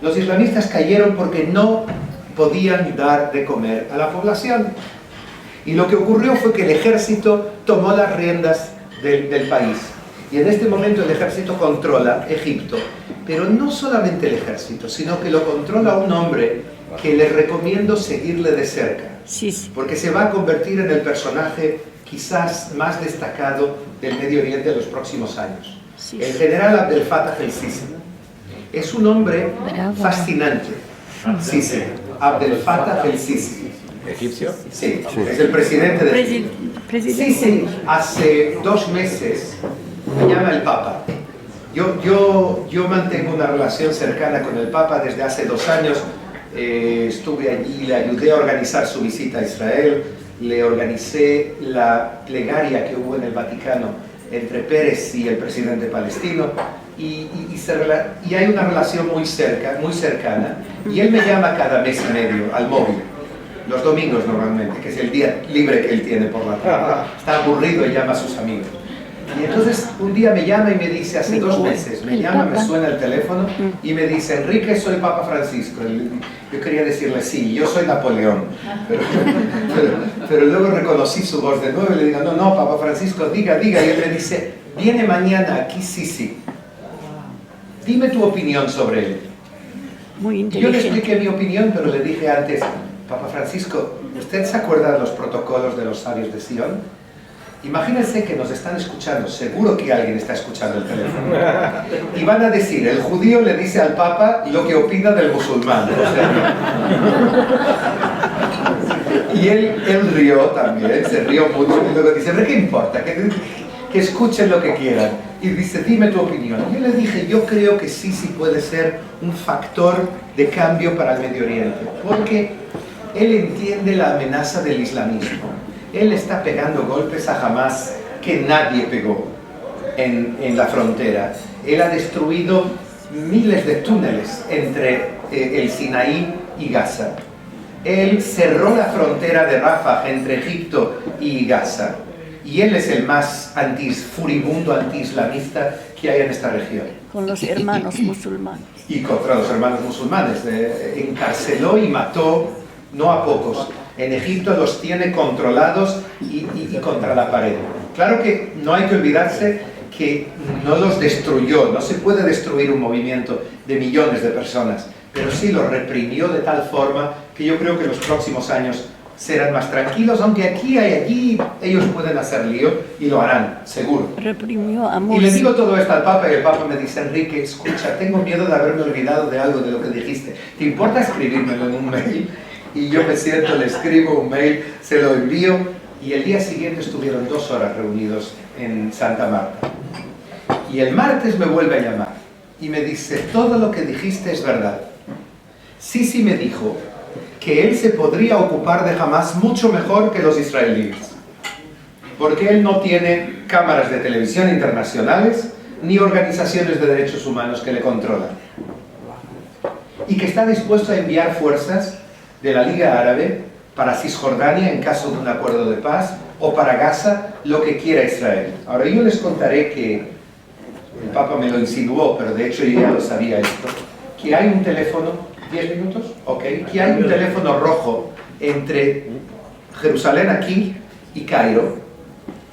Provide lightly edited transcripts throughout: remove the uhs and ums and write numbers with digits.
Los islamistas cayeron porque no podían dar de comer a la población. Y lo que ocurrió fue que el ejército tomó las riendas del país. Y en este momento el ejército controla Egipto. Pero no solamente el ejército, sino que lo controla un hombre que les recomiendo seguirle de cerca. Sí. Porque se va a convertir en el personaje quizás más destacado del Medio Oriente en los próximos años. Sí. El general Abdel Fattah el-Sisi. Es un hombre fascinante. Sisi. Abdel Fattah el-Sisi. ¿Egipcio? Sí, es el presidente de Egipto. Sisi hace 2 meses me llama el Papa. Yo mantengo una relación cercana con el Papa desde hace 2 años. Estuve allí, le ayudé a organizar su visita a Israel, le organicé la plegaria que hubo en el Vaticano entre Pérez y el presidente palestino, y hay una relación muy cercana, y él me llama cada mes y medio al móvil, los domingos normalmente, que es el día libre que él tiene por la tarde. Está aburrido y llama a sus amigos. Y entonces un día me llama y me dice, hace 2 meses, me suena el teléfono y me dice, Enrique, soy Papa Francisco. Yo quería decirle, sí, yo soy Napoleón. Pero luego reconocí su voz de nuevo y le digo, no, Papa Francisco, diga. Y él me dice, viene mañana aquí Sisi. Dime tu opinión sobre él. Muy Yo le inteligente. expliqué mi opinión, pero le dije antes, Papa Francisco, ¿usted se acuerda de los protocolos de los sabios de Sion? Imagínense que nos están escuchando, seguro que alguien está escuchando el teléfono, y van a decir, el judío le dice al Papa lo que opina del musulmán. O sea, y él rió también, se rió mucho, y luego dice, ¿pero qué importa? Que escuchen lo que quieran. Y dice, dime tu opinión. Yo le dije, yo creo que Sisi puede ser un factor de cambio para el Medio Oriente, porque él entiende la amenaza del islamismo. Él está pegando golpes a Hamas que nadie pegó en la frontera. Él ha destruido miles de túneles entre el Sinaí y Gaza. Él cerró la frontera de Rafah entre Egipto y Gaza. Y él es el más furibundo anti-islamista que hay en esta región. Con los hermanos musulmanes. Y contra los hermanos musulmanes. Encarceló y mató, no a pocos. En Egipto los tiene controlados y contra la pared. Claro que no hay que olvidarse que no los destruyó. No se puede destruir un movimiento de millones de personas, pero sí los reprimió de tal forma que yo creo que los próximos años serán más tranquilos, aunque aquí y allí ellos pueden hacer lío y lo harán, seguro. Reprimió a Y le digo todo esto al Papa y el Papa me dice, Enrique, escucha, tengo miedo de haberme olvidado de algo de lo que dijiste. ¿Te importa escribírmelo en un mail? Y yo me siento, le escribo un mail, se lo envío, y el día siguiente estuvieron 2 horas reunidos en Santa Marta. Y el martes me vuelve a llamar y me dice, todo lo que dijiste es verdad. Sisi me dijo que él se podría ocupar de Hamas mucho mejor que los israelíes, porque él no tiene cámaras de televisión internacionales ni organizaciones de derechos humanos que le controlan, y que está dispuesto a enviar fuerzas de la Liga Árabe para Cisjordania en caso de un acuerdo de paz, o para Gaza, lo que quiera Israel. Ahora yo les contaré que el Papa me lo insinuó, pero de hecho yo ya lo sabía esto, que hay un teléfono, 10 minutos, ok, que hay un teléfono rojo entre Jerusalén aquí y Cairo,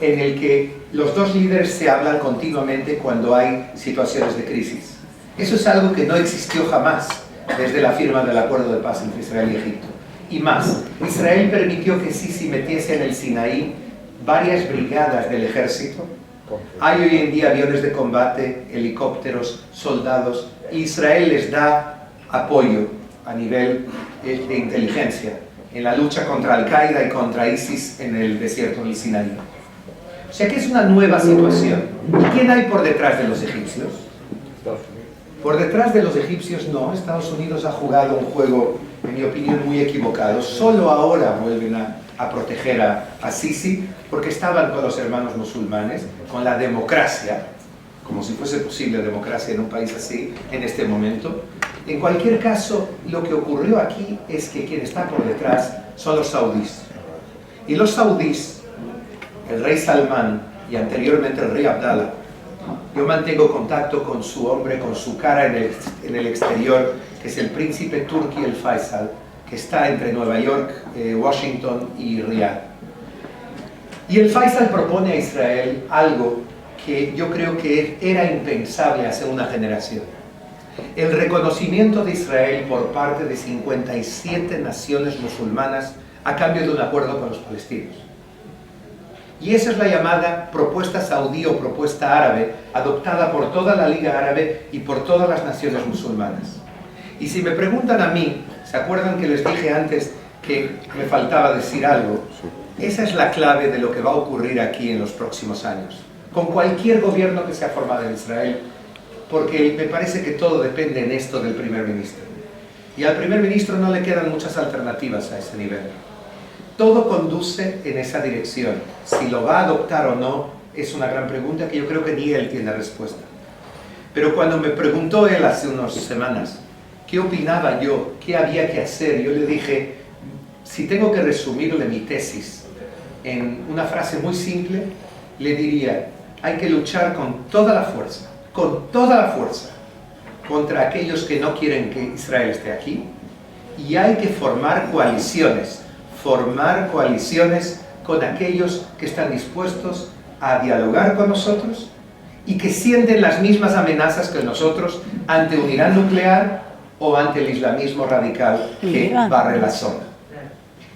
en el que los 2 líderes se hablan continuamente cuando hay situaciones de crisis. Eso es algo que no existió jamás desde la firma del acuerdo de paz entre Israel y Egipto. Y más, Israel permitió que Sisi metiese en el Sinaí varias brigadas del ejército. Hay hoy en día aviones de combate, helicópteros, soldados, y Israel les da apoyo a nivel de inteligencia en la lucha contra Al-Qaeda y contra ISIS en el desierto del Sinaí. O sea que es una nueva situación. ¿Y quién hay por detrás de los egipcios? Por detrás de los egipcios no. Estados Unidos ha jugado un juego, en mi opinión, muy equivocado. Solo ahora vuelven a proteger a Sisi, porque estaban con los hermanos musulmanes, con la democracia, como si fuese posible democracia en un país así, en este momento. En cualquier caso, lo que ocurrió aquí es que quien está por detrás son los saudíes. Y los saudíes, el rey Salmán y anteriormente el rey Abdallah, yo mantengo contacto con su hombre, con su cara en el exterior, que es el príncipe Turki el Faisal, que está entre Nueva York, Washington y Riad. Y el Faisal propone a Israel algo que yo creo que era impensable hace una generación: el reconocimiento de Israel por parte de 57 naciones musulmanas a cambio de un acuerdo con los palestinos. Y esa es la llamada propuesta saudí o propuesta árabe, adoptada por toda la Liga Árabe y por todas las naciones musulmanas. Y si me preguntan a mí, ¿se acuerdan que les dije antes que me faltaba decir algo? Esa es la clave de lo que va a ocurrir aquí en los próximos años, con cualquier gobierno que sea formado en Israel, porque me parece que todo depende en esto del primer ministro. Y al primer ministro no le quedan muchas alternativas a ese nivel. Todo conduce en esa dirección. Si lo va a adoptar o no es una gran pregunta que yo creo que ni él tiene respuesta. Pero cuando me preguntó él hace unas semanas qué opinaba yo, qué había que hacer, yo le dije, si tengo que resumirle mi tesis en una frase muy simple, le diría, hay que luchar con toda la fuerza contra aquellos que no quieren que Israel esté aquí, y hay que formar coaliciones con aquellos que están dispuestos a dialogar con nosotros y que sienten las mismas amenazas que nosotros ante un Irán nuclear o ante el islamismo radical que barre la zona.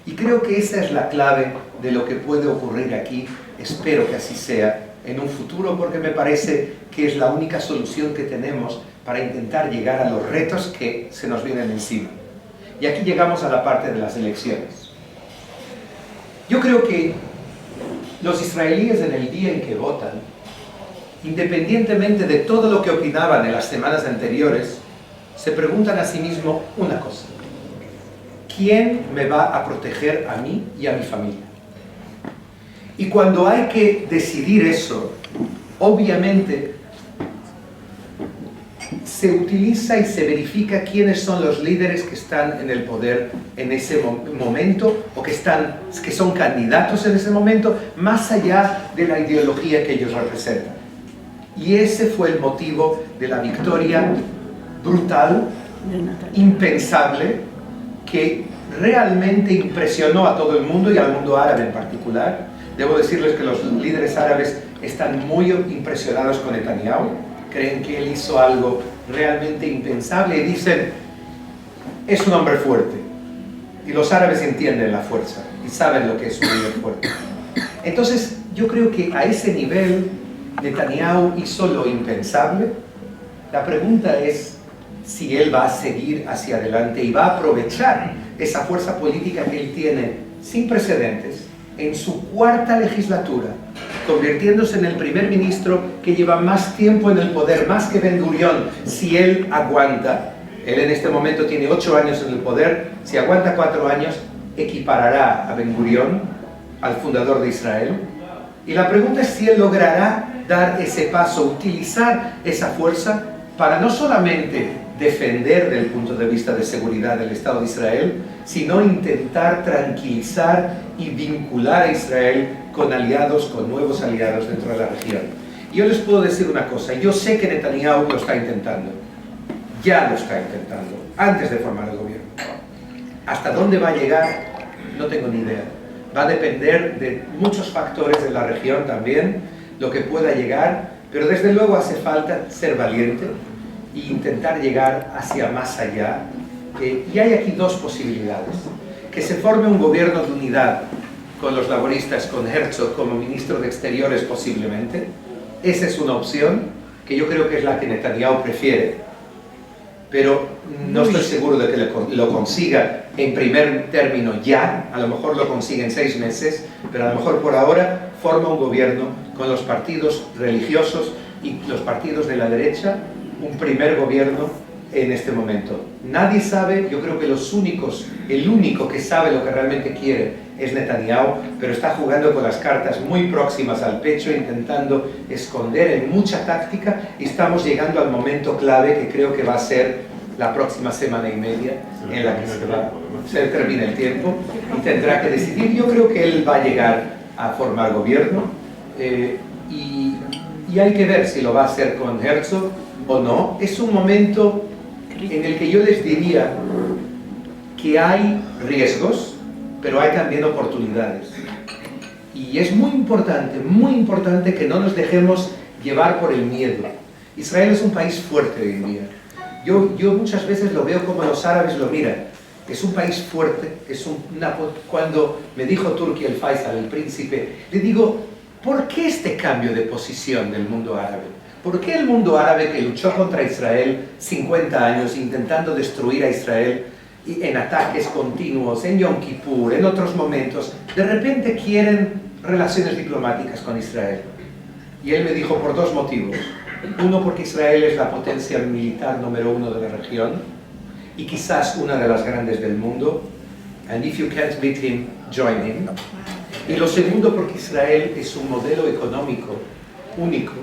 Y creo que esa es la clave de lo que puede ocurrir aquí. Espero que así sea en un futuro, porque me parece que es la única solución que tenemos para intentar llegar a los retos que se nos vienen encima. Y aquí llegamos a la parte de las elecciones. Yo creo que los israelíes en el día en que votan, independientemente de todo lo que opinaban en las semanas anteriores, se preguntan a sí mismos una cosa: ¿quién me va a proteger a mí y a mi familia? Y cuando hay que decidir eso, obviamente se utiliza y se verifica quiénes son los líderes que están en el poder en ese momento, o que son candidatos en ese momento, más allá de la ideología que ellos representan. Y ese fue el motivo de la victoria brutal, impensable, que realmente impresionó a todo el mundo y al mundo árabe en particular. Debo decirles que los líderes árabes están muy impresionados con Netanyahu, creen que él hizo algo realmente impensable y dicen, es un hombre fuerte. Y los árabes entienden la fuerza y saben lo que es un líder fuerte. Entonces, yo creo que a ese nivel Netanyahu hizo lo impensable. La pregunta es si él va a seguir hacia adelante y va a aprovechar esa fuerza política que él tiene sin precedentes en su cuarta legislatura, convirtiéndose en el primer ministro que lleva más tiempo en el poder, más que Ben Gurión. Si él aguanta, él en este momento tiene 8 años en el poder, si aguanta 4 años, equiparará a Ben Gurión, al fundador de Israel. Y la pregunta es si él logrará dar ese paso, utilizar esa fuerza para no solamente defender desde el punto de vista de seguridad del Estado de Israel, sino intentar tranquilizar y vincular a Israel con aliados, con nuevos aliados dentro de la región. Y yo les puedo decir una cosa, yo sé que Netanyahu lo está intentando, ya lo está intentando, antes de formar el gobierno. ¿Hasta dónde va a llegar? No tengo ni idea. Va a depender de muchos factores de la región también, lo que pueda llegar, pero desde luego hace falta ser valiente e intentar llegar hacia más allá. Y hay aquí dos posibilidades: que se forme un gobierno de unidad con los laboristas, con Herzog como ministro de Exteriores posiblemente. Esa es una opción que yo creo que es la que Netanyahu prefiere, pero no estoy seguro de que lo consiga en primer término ya. A lo mejor lo consigue en 6 meses, pero a lo mejor por ahora forma un gobierno con los partidos religiosos y los partidos de la derecha, un primer gobierno en este momento. Nadie sabe, yo creo que el único que sabe lo que realmente quiere es Netanyahu, pero está jugando con las cartas muy próximas al pecho, intentando esconder en mucha táctica, y estamos llegando al momento clave que creo que va a ser la próxima semana y media, en la que se termina el tiempo y tendrá que decidir. Yo creo que él va a llegar a formar gobierno, y hay que ver si lo va a hacer con Herzog o no. Es un momento en el que yo les diría que hay riesgos, pero hay también oportunidades. Y es muy importante que no nos dejemos llevar por el miedo. Israel es un país fuerte hoy en día. Yo muchas veces lo veo como los árabes lo miran. Es un país fuerte, cuando me dijo Turki el Faisal, el príncipe, le digo, ¿por qué este cambio de posición del mundo árabe? ¿Por qué el mundo árabe que luchó contra Israel 50 años intentando destruir a Israel en ataques continuos, en Yom Kippur, en otros momentos, de repente quieren relaciones diplomáticas con Israel? Y él me dijo por dos motivos. Uno, porque Israel es la potencia militar número 1 de la región y quizás una de las grandes del mundo. And if you can't beat him, join him. Y lo segundo, porque Israel es un modelo económico único.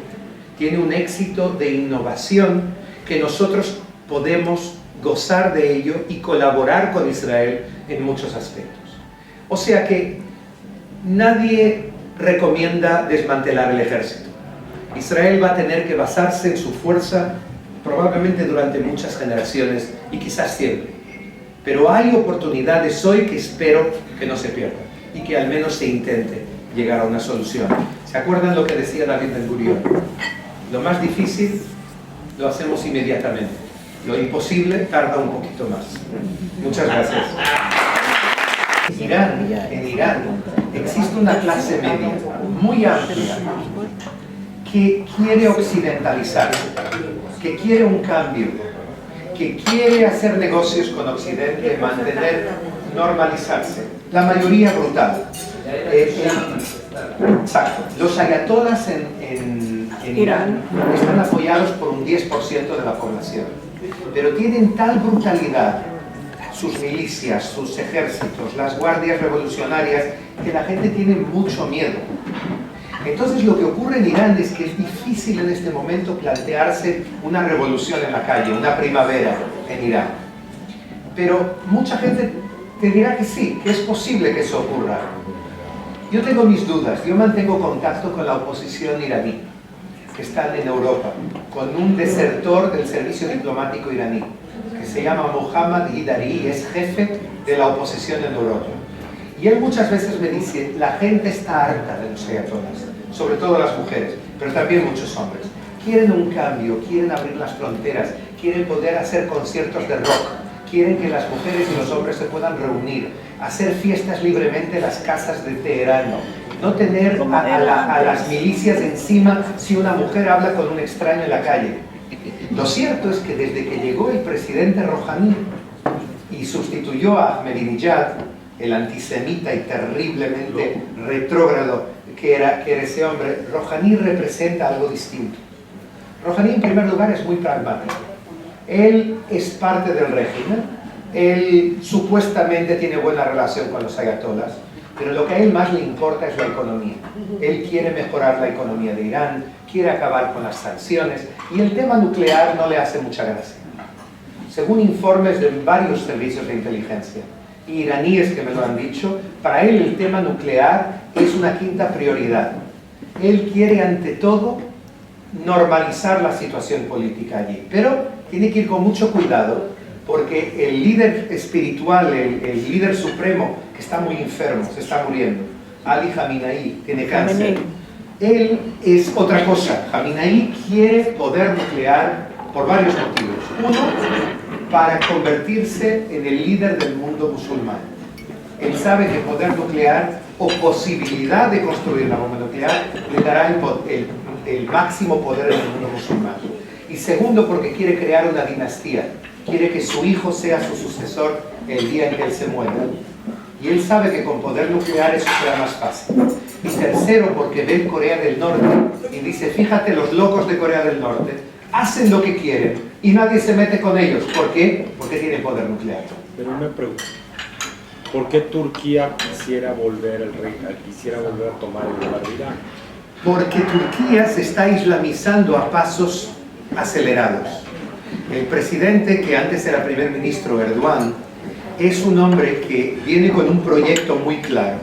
Tiene un éxito de innovación que nosotros podemos gozar de ello y colaborar con Israel en muchos aspectos. O sea que nadie recomienda desmantelar el ejército. Israel va a tener que basarse en su fuerza probablemente durante muchas generaciones y quizás siempre. Pero hay oportunidades hoy que espero que no se pierdan y que al menos se intente llegar a una solución. ¿Se acuerdan lo que decía David Ben-Gurión? Lo más difícil lo hacemos inmediatamente. Lo imposible tarda un poquito más. Muchas gracias. En Irán existe una clase media muy amplia que quiere occidentalizarse, que quiere un cambio, que quiere hacer negocios con Occidente, mantener, normalizarse. La mayoría brutal. Exacto. Los ayatolás en Irán están apoyados por un 10% de la población, pero tienen tal brutalidad sus milicias, sus ejércitos, las guardias revolucionarias, que la gente tiene mucho miedo. Entonces lo que ocurre en Irán es que es difícil en este momento plantearse una revolución en la calle, una primavera en Irán. Pero mucha gente te dirá que sí, que es posible que eso ocurra. Yo tengo mis dudas. Yo mantengo contacto con la oposición iraní, que están en Europa, con un desertor del servicio diplomático iraní, que se llama Mohammad Hidari, es jefe de la oposición en Europa. Y él muchas veces me dice, la gente está harta de los ayatolás, sobre todo las mujeres, pero también muchos hombres. Quieren un cambio, quieren abrir las fronteras, quieren poder hacer conciertos de rock, quieren que las mujeres y los hombres se puedan reunir, hacer fiestas libremente en las casas de Teherán, no tener a las milicias encima si una mujer habla con un extraño en la calle. Lo cierto es que desde que llegó el presidente Rouhani y sustituyó a Ahmadinejad, el antisemita y terriblemente retrógrado que era ese hombre, Rouhani representa algo distinto. Rouhani, en primer lugar, es muy pragmático. Él es parte del régimen, él supuestamente tiene buena relación con los ayatolás, pero lo que a él más le importa es la economía. Él quiere mejorar la economía de Irán, quiere acabar con las sanciones, y el tema nuclear no le hace mucha gracia. Según informes de varios servicios de inteligencia iraníes que me lo han dicho, para él el tema nuclear es una quinta prioridad. Él quiere ante todo normalizar la situación política allí, pero tiene que ir con mucho cuidado porque el líder espiritual, el líder supremo, que está muy enfermo, se está muriendo, Ali Khamenei, tiene cáncer. Él es otra cosa. Khamenei quiere poder nuclear por varios motivos. Uno, para convertirse en el líder del mundo musulmán. Él sabe que poder nuclear o posibilidad de construir la bomba nuclear le dará el máximo poder en el mundo musulmán. Y segundo, porque quiere crear una dinastía. Quiere que su hijo sea su sucesor el día en que él se muera. Y él sabe que con poder nuclear eso será más fácil. Y tercero, porque ve Corea del Norte y dice, fíjate, los locos de Corea del Norte hacen lo que quieren y nadie se mete con ellos. ¿Por qué? Porque tienen poder nuclear. Pero una pregunta. ¿Por qué Turquía quisiera volver a tomar el lugar de Irán? Porque Turquía se está islamizando a pasos acelerados. El presidente, que antes era primer ministro, Erdogan, es un hombre que viene con un proyecto muy claro.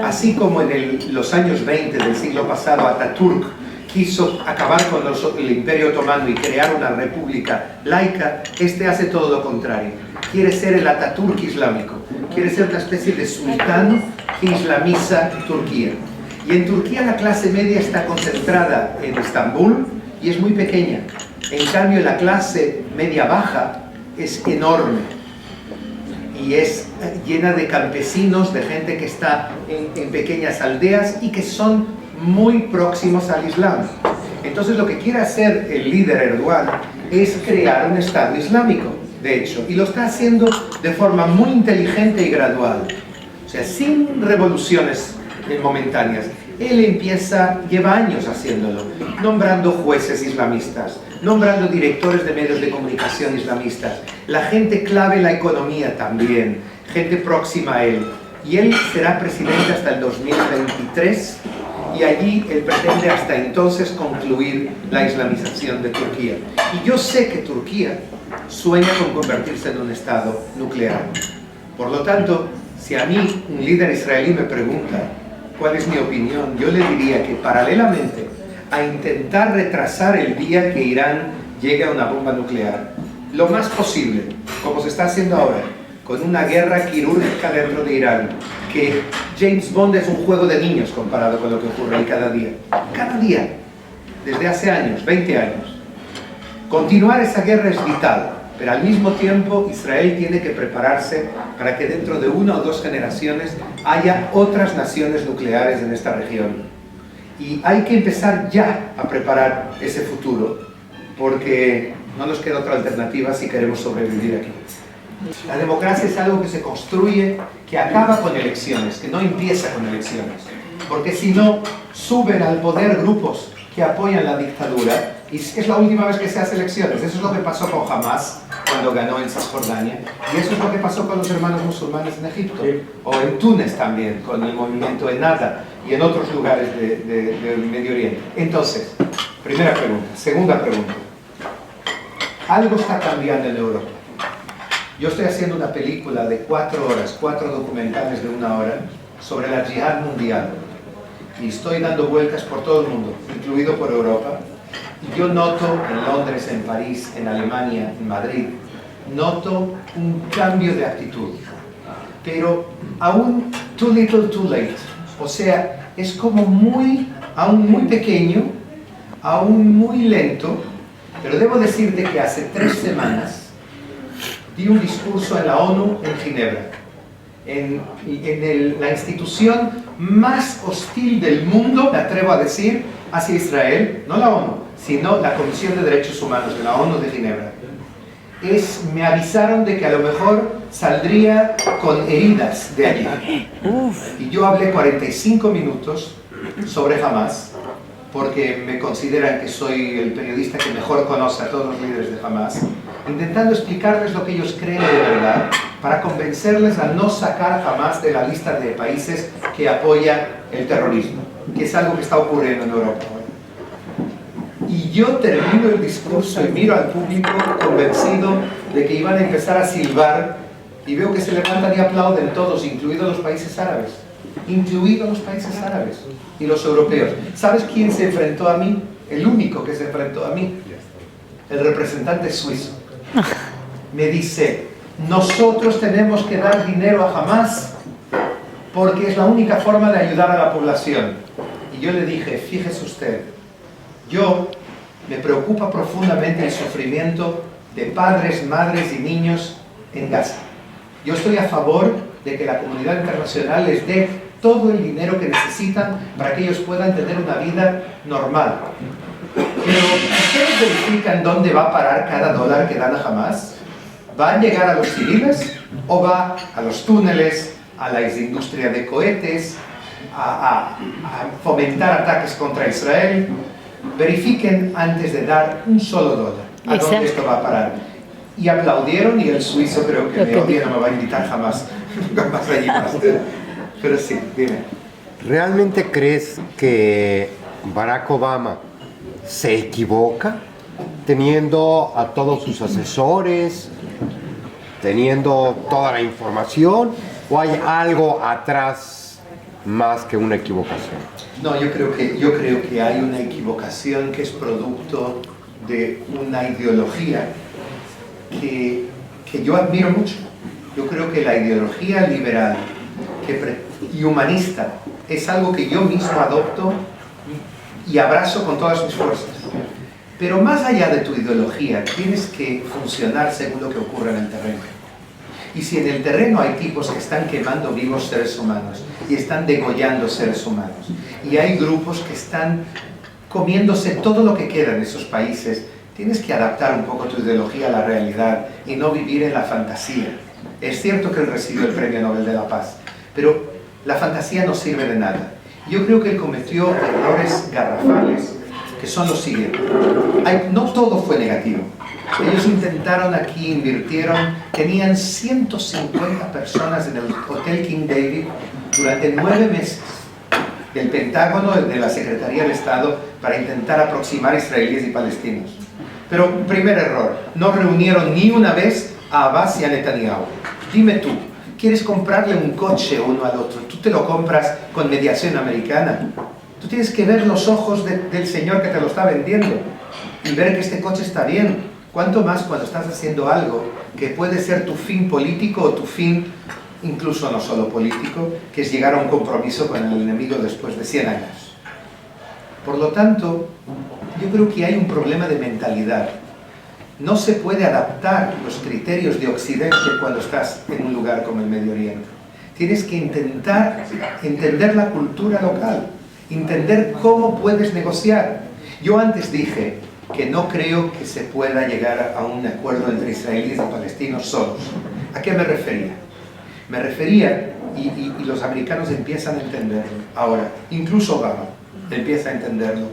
Así como en los años 20 del siglo pasado Atatürk quiso acabar con el Imperio Otomano y crear una república laica, este hace todo lo contrario. Quiere ser el Ataturk islámico, quiere ser una especie de sultán que islamiza Turquía. Y en Turquía la clase media está concentrada en Estambul y es muy pequeña. En cambio la clase media baja es enorme y es llena de campesinos, de gente que está en pequeñas aldeas y que son muy próximos al Islam. Entonces lo que quiere hacer el líder Erdogan es crear un Estado islámico, de hecho, y lo está haciendo de forma muy inteligente y gradual, o sea, sin revoluciones momentáneas. Él lleva años haciéndolo, nombrando jueces islamistas, nombrando directores de medios de comunicación islamistas, la gente clave en la economía también, gente próxima a él. Y él será presidente hasta el 2023 y allí él pretende hasta entonces concluir la islamización de Turquía. Y yo sé que Turquía sueña con convertirse en un Estado nuclear. Por lo tanto, si a mí un líder israelí me pregunta cuál es mi opinión, yo le diría que paralelamente a intentar retrasar el día que Irán llegue a una bomba nuclear, lo más posible, como se está haciendo ahora, con una guerra quirúrgica dentro de Irán, que James Bond es un juego de niños comparado con lo que ocurre ahí cada día, desde hace años, 20 años. Continuar esa guerra es vital, pero al mismo tiempo Israel tiene que prepararse para que dentro de 1 o 2 generaciones haya otras naciones nucleares en esta región. Y hay que empezar ya a preparar ese futuro, porque no nos queda otra alternativa si queremos sobrevivir aquí. La democracia es algo que se construye, que acaba con elecciones, que no empieza con elecciones, porque si no, suben al poder grupos que apoyan la dictadura, y es la última vez que se hace elecciones. Eso es lo que pasó con Hamas cuando ganó en Cisjordania, y eso es lo que pasó con los hermanos musulmanes en Egipto, o en Túnez también, con el movimiento Ennahda, y en otros lugares del Medio Oriente. Entonces, primera pregunta. Segunda pregunta. Algo está cambiando en Europa. Yo estoy haciendo una película de 4 horas, 4 documentales de 1 hora, sobre la yihad mundial. Y estoy dando vueltas por todo el mundo, incluido por Europa. Y yo noto en Londres, en París, en Alemania, en Madrid, noto un cambio de actitud. Pero aún too little, too late. O sea, es como aún muy pequeño, aún muy lento. Pero debo decirte que hace 3 semanas di un discurso en la ONU en Ginebra, la institución más hostil del mundo, me atrevo a decir, hacia Israel, no la ONU, sino la Comisión de Derechos Humanos de la ONU de Ginebra. Me avisaron de que a lo mejor saldría con heridas de allí. Y yo hablé 45 minutos sobre Hamas, porque me consideran que soy el periodista que mejor conoce a todos los líderes de Hamas, intentando explicarles lo que ellos creen de verdad, para convencerles a no sacar Hamas de la lista de países que apoya el terrorismo, que es algo que está ocurriendo en Europa. Y yo termino el discurso y miro al público convencido de que iban a empezar a silbar, y veo que se levantan y aplauden todos, incluidos los países árabes. Incluidos los países árabes y los europeos. ¿Sabes quién se enfrentó a mí? El único que se enfrentó a mí. El representante suizo. Me dice, nosotros tenemos que dar dinero a Hamas porque es la única forma de ayudar a la población. Y yo le dije, fíjese usted, me preocupa profundamente el sufrimiento de padres, madres y niños en Gaza. Yo estoy a favor de que la comunidad internacional les dé todo el dinero que necesitan para que ellos puedan tener una vida normal. Pero ¿ustedes verifican dónde va a parar cada dólar que dan a Hamas? ¿Va a llegar a los civiles o va a los túneles, a la industria de cohetes, a fomentar ataques contra Israel? Verifiquen antes de dar un solo dólar a dónde esto va a parar. Y aplaudieron, y el suizo creo que me odia, no me va a invitar jamás allí más. Pero sí, dime. ¿Realmente crees que Barack Obama se equivoca teniendo a todos sus asesores, teniendo toda la información, o hay algo atrás más que una equivocación? No, yo creo que hay una equivocación que es producto de una ideología que yo admiro mucho. Yo creo que la ideología liberal y humanista es algo que yo mismo adopto y abrazo con todas mis fuerzas. Pero más allá de tu ideología, tienes que funcionar según lo que ocurre en el terreno. Y si en el terreno hay tipos que están quemando vivos seres humanos y están degollando seres humanos, y hay grupos que están comiéndose todo lo que queda en esos países, tienes que adaptar un poco tu ideología a la realidad y no vivir en la fantasía. Es cierto que él recibió el Premio Nobel de la Paz, pero la fantasía no sirve de nada. Yo creo que él cometió errores garrafales, que son los siguientes. No todo fue negativo. Ellos intentaron aquí, invirtieron, tenían 150 personas en el Hotel King David durante 9 meses, del Pentágono, de la Secretaría de Estado, para intentar aproximar israelíes y palestinos. Pero, primer error, no reunieron ni una vez a Abbas y a Netanyahu. Dime tú, ¿quieres comprarle un coche uno al otro? Tú te lo compras con mediación americana. Tú tienes que ver los ojos del señor que te lo está vendiendo y ver que este coche está bien. ¿Cuánto más cuando estás haciendo algo que puede ser tu fin político o tu fin, incluso no solo político, que es llegar a un compromiso con el enemigo después de 100 años? Por lo tanto, yo creo que hay un problema de mentalidad. No se puede adaptar los criterios de Occidente cuando estás en un lugar como el Medio Oriente. Tienes que intentar entender la cultura local, entender cómo puedes negociar. Yo antes dije que no creo que se pueda llegar a un acuerdo entre israelíes y palestinos solos. ¿A qué me refería? Me refería, y los americanos empiezan a entenderlo ahora, incluso Obama empieza a entenderlo,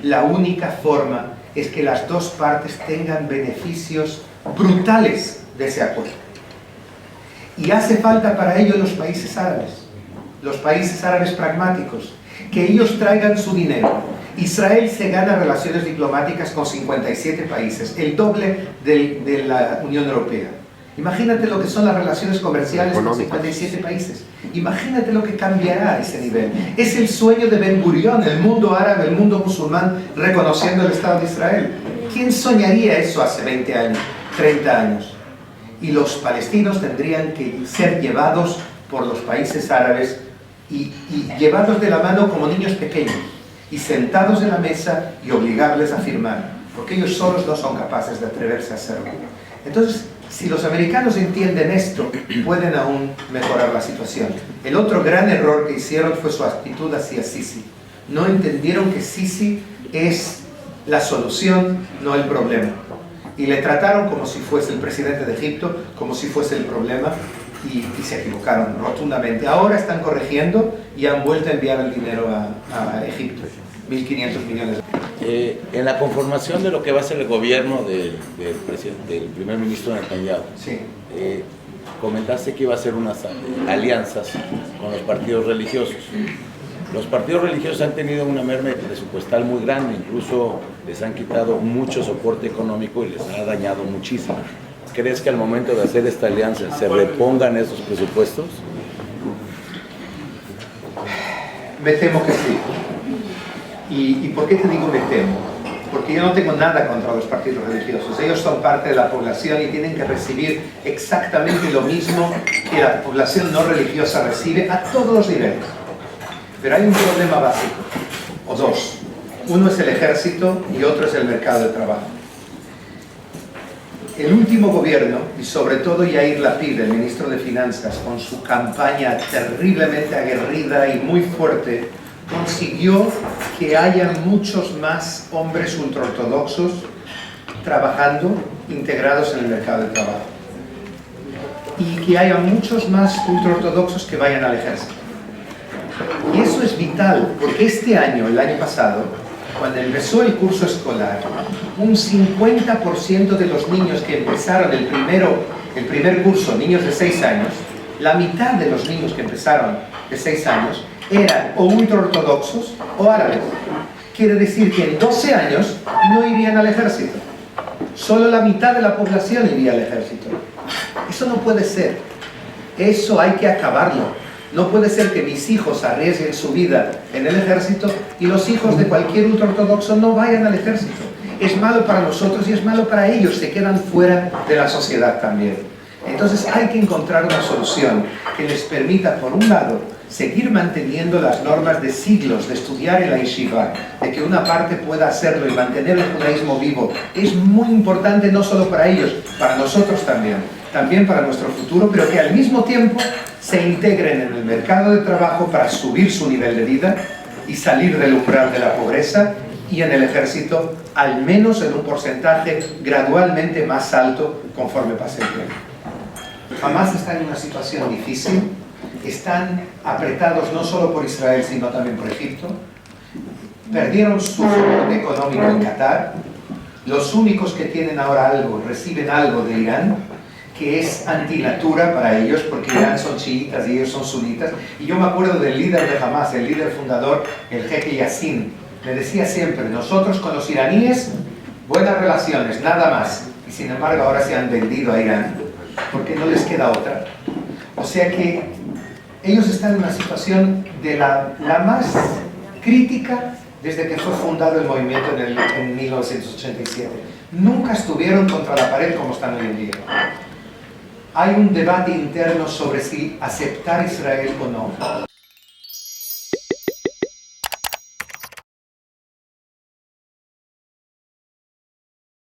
la única forma es que las dos partes tengan beneficios brutales de ese acuerdo. Y hace falta para ello los países árabes pragmáticos, que ellos traigan su dinero. Israel se gana relaciones diplomáticas con 57 países, el doble de la Unión Europea. Imagínate lo que son las relaciones comerciales con 57 países. Imagínate lo que cambiará a ese nivel. Es el sueño de Ben Gurión, el mundo árabe, el mundo musulmán, reconociendo el Estado de Israel. ¿Quién soñaría eso hace 20 años, 30 años? Y los palestinos tendrían que ser llevados por los países árabes y llevados de la mano como niños pequeños y sentados en la mesa y obligarles a firmar, porque ellos solos no son capaces de atreverse a hacerlo. Entonces, si los americanos entienden esto, pueden aún mejorar la situación. El otro gran error que hicieron fue su actitud hacia Sisi. No entendieron que Sisi es la solución, no el problema. Y le trataron como si fuese el presidente de Egipto, como si fuese el problema, y se equivocaron rotundamente. Ahora están corrigiendo y han vuelto a enviar el dinero a Egipto, 1.500 millones. En la conformación de lo que va a ser el gobierno del primer ministro Netanyahu, sí. Comentaste que iba a hacer unas alianzas con los partidos religiosos. Los partidos religiosos han tenido una merma presupuestal muy grande, incluso les han quitado mucho soporte económico y les ha dañado muchísimo. ¿Crees que al momento de hacer esta alianza se repongan esos presupuestos? Me temo que sí. ¿Y por qué te digo me temo? Porque yo no tengo nada contra los partidos religiosos. Ellos son parte de la población y tienen que recibir exactamente lo mismo que la población no religiosa recibe a todos los niveles. Pero hay un problema básico, o dos. Uno es el ejército y otro es el mercado de trabajo. El último gobierno, y sobre todo Yair Lapid, el ministro de Finanzas, con su campaña terriblemente aguerrida y muy fuerte, consiguió que haya muchos más hombres ultraortodoxos trabajando, integrados en el mercado de trabajo. Y que haya muchos más ultraortodoxos que vayan al ejército. Y eso es vital, porque este año, el año pasado, cuando empezó el curso escolar, un 50% de los niños que empezaron el primer curso, niños de 6 años, la mitad de los niños que empezaron de 6 años eran o ultraortodoxos o árabes. Quiere decir que en 12 años no irían al ejército. Solo la mitad de la población iría al ejército. Eso no puede ser. Eso hay que acabarlo. No puede ser que mis hijos arriesguen su vida en el ejército y los hijos de cualquier ultraortodoxo no vayan al ejército. Es malo para nosotros y es malo para ellos, se quedan fuera de la sociedad también. Entonces hay que encontrar una solución que les permita, por un lado, seguir manteniendo las normas de siglos de estudiar en la yeshiva, de que una parte pueda hacerlo y mantener el judaísmo vivo. Es muy importante no solo para ellos, para nosotros también para nuestro futuro, pero que al mismo tiempo se integren en el mercado de trabajo para subir su nivel de vida y salir del umbral de la pobreza, y en el ejército al menos en un porcentaje gradualmente más alto conforme pase el tiempo. Hamas está en una situación difícil, están apretados no solo por Israel sino también por Egipto, perdieron su soporte económico en Qatar, los únicos que tienen ahora algo, reciben algo de Irán, que es antinatura para ellos, porque Irán son chiitas y ellos son sunitas. Y yo me acuerdo del líder de Hamas, el líder fundador, el jeque Yassin, me decía siempre, nosotros con los iraníes, buenas relaciones, nada más. Y sin embargo ahora se han vendido a Irán, porque no les queda otra. O sea que ellos están en una situación de la más crítica desde que fue fundado el movimiento en 1987. Nunca estuvieron contra la pared como están hoy en día. Hay un debate interno sobre si aceptar Israel o no.